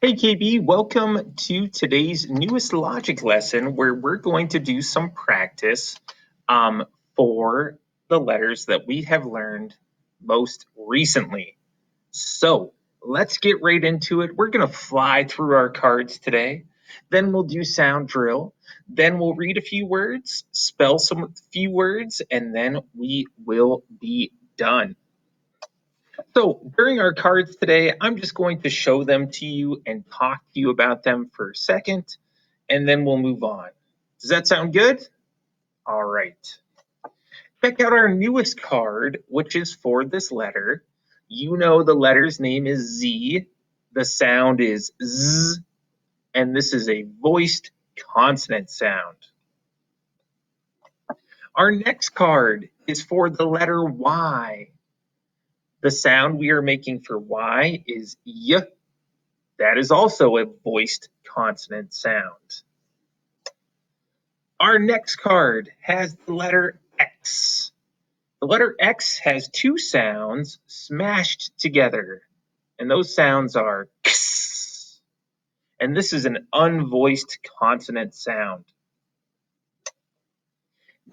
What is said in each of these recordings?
Hey KB, welcome to today's newest logic lesson where we're going to do some practice for the letters that we have learned most recently. So let's get right into it. We're going to fly through our cards today. Then we'll do sound drill. Then we'll read a few words, spell some few words, and then we will be done. So during our cards today, I'm just going to show them to you and talk to you about them for a second, and then we'll move on. Does that sound good? All right. Check out our newest card, which is for this letter. You know the letter's name is Z. The sound is Z, and this is a voiced consonant sound. Our next card is for the letter Y. The sound we are making for Y is Y. That is also a voiced consonant sound. Our next card has the letter X. The letter X has two sounds smashed together, and those sounds are X, and this is an unvoiced consonant sound.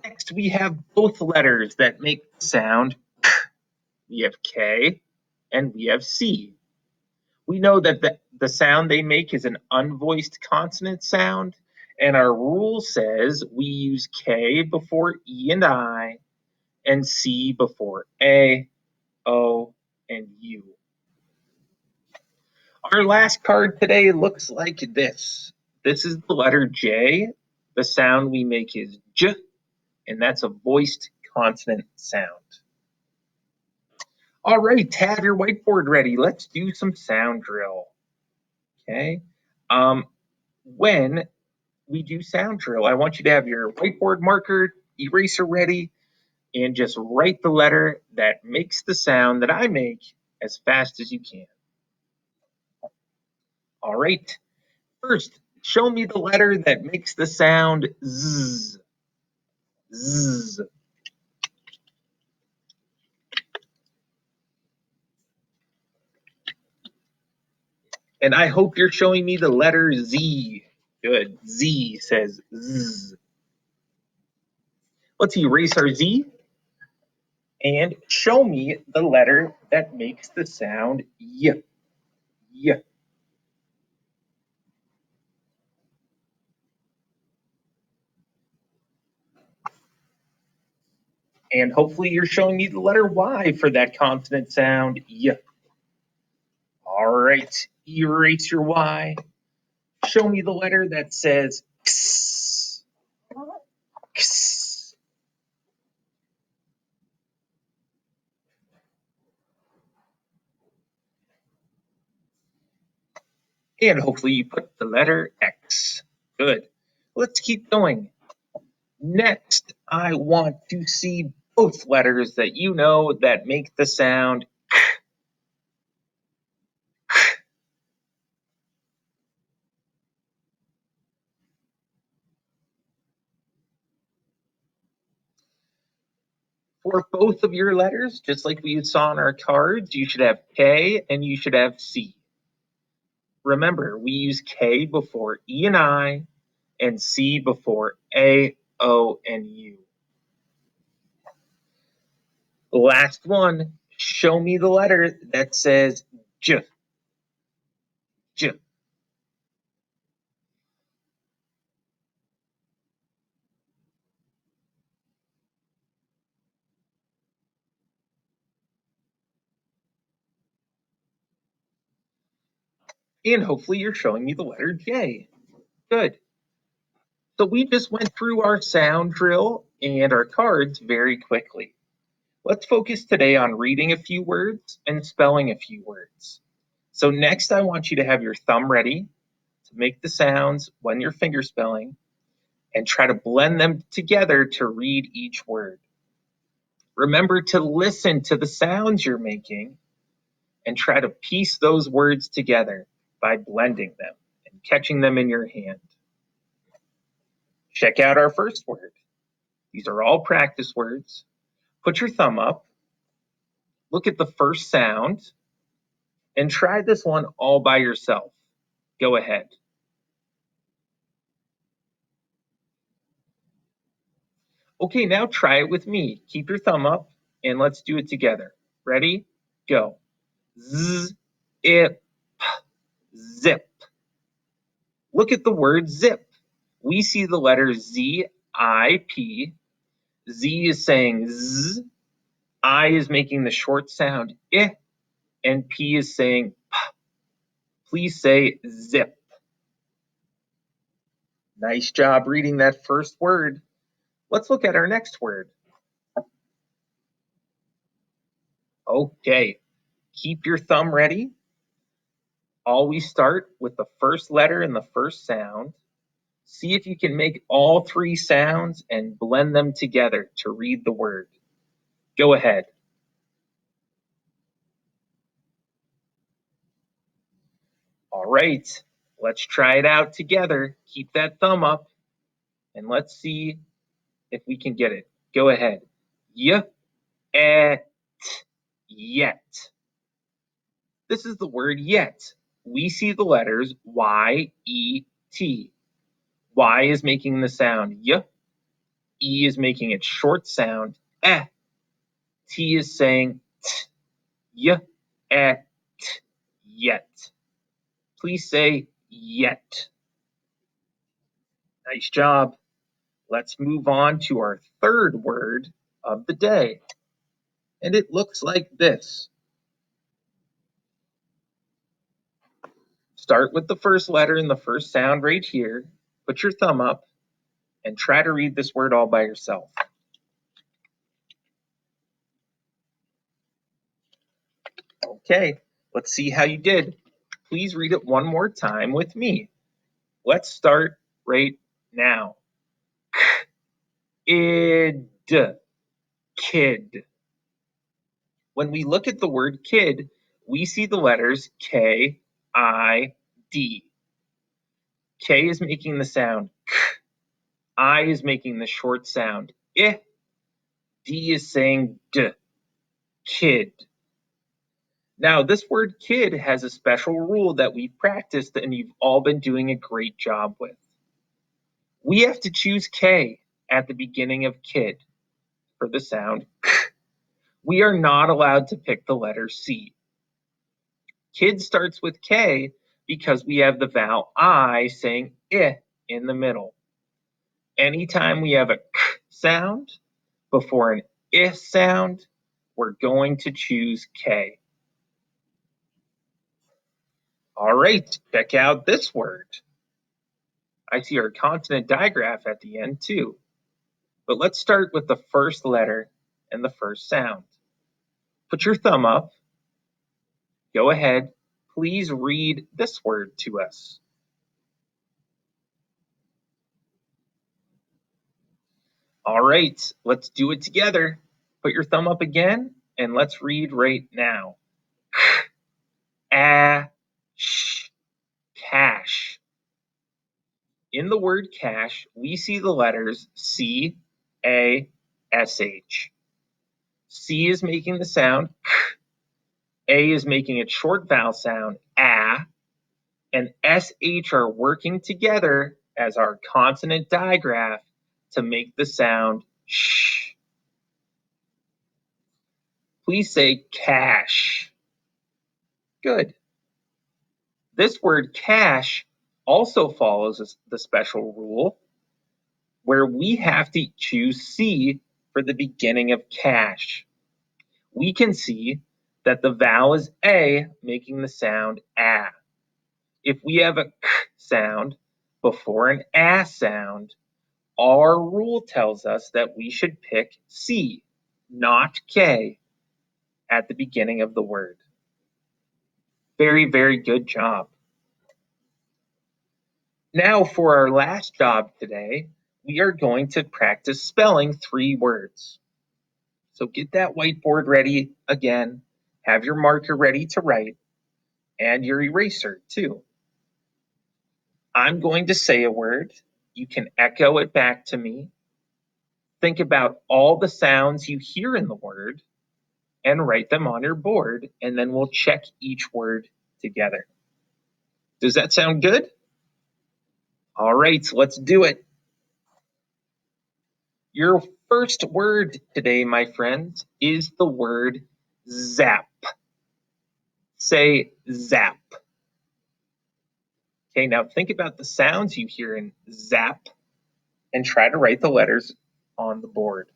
Next, we have both letters that make the sound K. We have K and we have C. We know that the sound they make is an unvoiced consonant sound, and our rule says we use K before E and I, and C before A, O, and U. Our last card today looks like this. This is the letter J. The sound we make is J, and that's a voiced consonant sound. All right, have your whiteboard ready. Let's do some sound drill. Okay. When we do sound drill, I want you to have your whiteboard marker, eraser ready, and just write the letter that makes the sound that I make as fast as you can. All right. First, show me the letter that makes the sound Z. Z. And I hope you're showing me the letter Z. Good. Z says Z. Let's erase our Z and show me the letter that makes the sound Y. Y. And hopefully you're showing me the letter Y for that consonant sound, Y. All right, erase your Y. Show me the letter that says X. X. And hopefully you put the letter X. Good. Let's keep going. Next, I want to see both letters that you know that make the sound K. For both of your letters, just like we saw on our cards, you should have K and you should have C. Remember, we use K before E and I, and C before A, O, and U. Last one, show me the letter that says J. J. And hopefully you're showing me the letter J. Good. So we just went through our sound drill and our cards very quickly. Let's focus today on reading a few words and spelling a few words. So next I want you to have your thumb ready to make the sounds when you're finger spelling and try to blend them together to read each word. Remember to listen to the sounds you're making and try to piece those words together by blending them and catching them in your hand. Check out our first word. These are all practice words. Put your thumb up, look at the first sound, and try this one all by yourself. Go ahead. Okay, now try it with me. Keep your thumb up and let's do it together. Ready? Go. Z, ip, zip. Look at the word zip. We see the letter Z, I, P. Z is saying Z. I is making the short sound I, and P is saying P. Please say zip. Nice job reading that first word. Let's look at our next word. Okay, keep your thumb ready. Always start with the first letter and the first sound. See if you can make all three sounds and blend them together to read the word. Go ahead. All right, let's try it out together. Keep that thumb up and let's see if we can get it. Go ahead. Yet. Yet. This is the word yet. We see the letters Y, E, T. Y is making the sound y. E is making its short sound eh. T is saying t. Y, t, yet. Please say yet. Nice job. Let's move on to our third word of the day. And it looks like this. Start with the first letter and the first sound right here. Put your thumb up and try to read this word all by yourself. Okay, let's see how you did. Please read it one more time with me. Let's start right now. Id, kid. When we look at the word kid, we see the letters K, I, D. K is making the sound k. I is making the short sound I. D is saying d. Kid. Now, this word kid has a special rule that we've practiced and you've all been doing a great job with. We have to choose K at the beginning of kid for the sound k. We are not allowed to pick the letter C. Kid starts with K because we have the vowel I saying I in the middle. Anytime we have a k sound before an I sound, we're going to choose K. All right, check out this word. I see our consonant digraph at the end too. But let's start with the first letter and the first sound. Put your thumb up. Go ahead. Please read this word to us. All right, let's do it together. Put your thumb up again and let's read right now. Cash. In the word cash, we see the letters C, A, S, H. C is making the sound k. A is making its short vowel sound ah, and SH are working together as our consonant digraph to make the sound sh. Please say cash. Good. This word cash also follows the special rule where we have to choose C for the beginning of cash. We can see that the vowel is A, making the sound ah. If we have a k sound before an a sound, our rule tells us that we should pick C, not K, at the beginning of the word. Very, very good job. Now for our last job today, we are going to practice spelling 3 words. So get that whiteboard ready again, have your marker ready to write, and your eraser too. I'm going to say a word. You can echo it back to me. Think about all the sounds you hear in the word and write them on your board, and then we'll check each word together. Does that sound good? All right, let's do it. Your first word today, my friends, is the word zap. Say zap. Okay, now think about the sounds you hear in zap and try to write the letters on the board.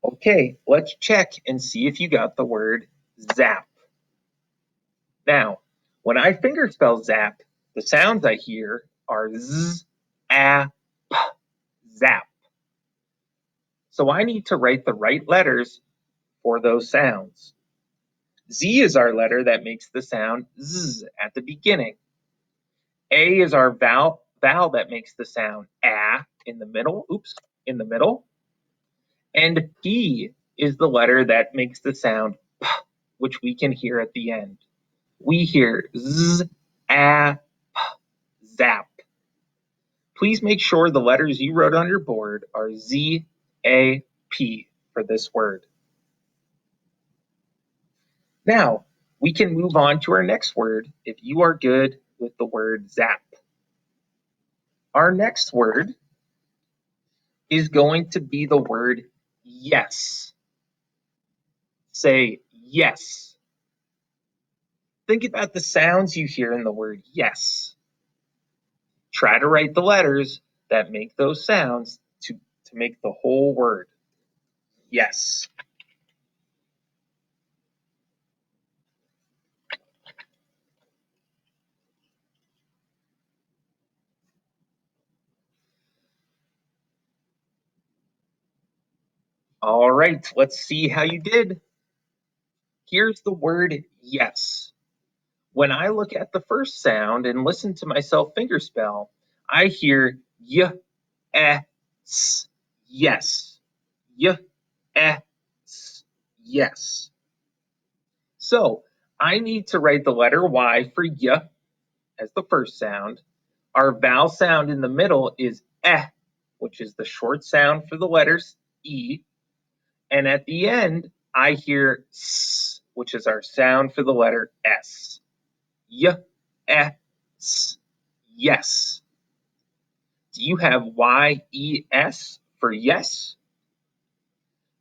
Okay, let's check and see if you got the word zap. Now, when I fingerspell zap, the sounds I hear are z, a, p, zap. So I need to write the right letters for those sounds. Z is our letter that makes the sound z at the beginning. A is our vowel that makes the sound a in the middle. Oops, in the middle. And P is the letter that makes the sound p, which we can hear at the end. We hear z, a, p, zap. Please make sure the letters you wrote on your board are Z, A, P for this word. Now, we can move on to our next word if you are good with the word zap. Our next word is going to be the word yes. Say yes. Think about the sounds you hear in the word yes. Try to write the letters that make those sounds to make the whole word. Yes. All right, let's see how you did. Here's the word yes. When I look at the first sound and listen to myself fingerspell, I hear y, s, yes. Y, s, yes. So I need to write the letter Y for y as the first sound. Our vowel sound in the middle is which is the short sound for the letters E. And at the end, I hear s, which is our sound for the letter S. Y, s, yes. Do you have Y-E-S for yes?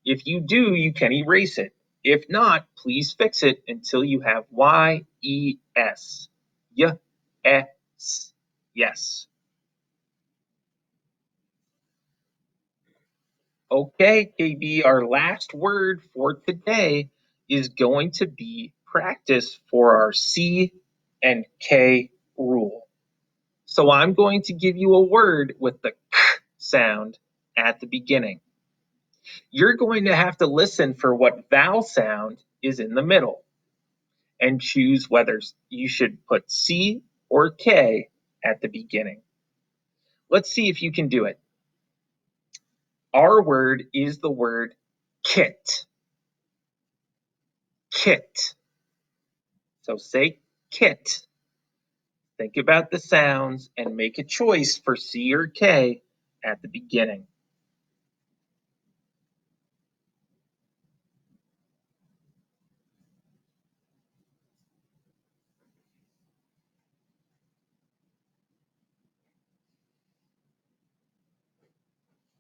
If you do, you can erase it. If not, please fix it until you have Y-E-S. Y-S, yes. Okay, KB, our last word for today is going to be practice for our C and K rule. So I'm going to give you a word with the k sound at the beginning. You're going to have to listen for what vowel sound is in the middle and choose whether you should put C or K at the beginning. Let's see if you can do it. Our word is the word kit. Kit. So say kit. Think about the sounds and make a choice for C or K at the beginning.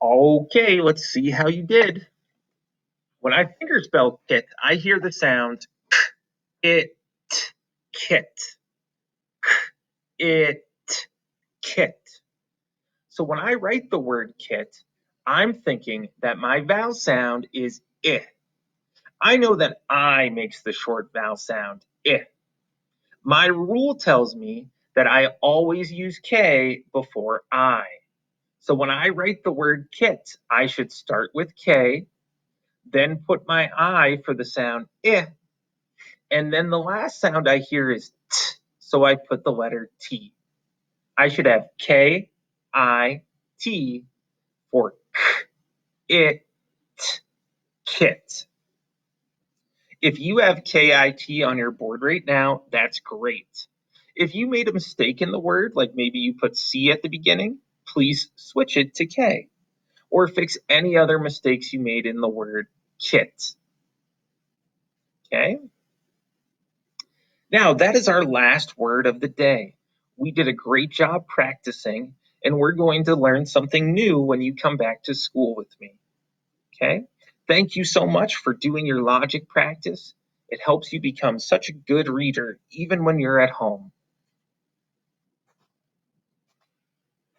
Okay, let's see how you did. When I fingerspell kit, I hear the sound it, kit, it, kit. So when I write the word kit, I'm thinking that my vowel sound is I. I know that I makes the short vowel sound I. My rule tells me that I always use K before I. So when I write the word kit, I should start with K, then put my I for the sound I, and then the last sound I hear is T, so I put the letter T. I should have K, I, T for it, kit. If you have KIT on your board right now, that's great. If you made a mistake in the word, like maybe you put C at the beginning, please switch it to K. Or fix any other mistakes you made in the word kit. Okay? Now, that is our last word of the day. We did a great job practicing, and we're going to learn something new when you come back to school with me. Okay? Thank you so much for doing your logic practice. It helps you become such a good reader even when you're at home.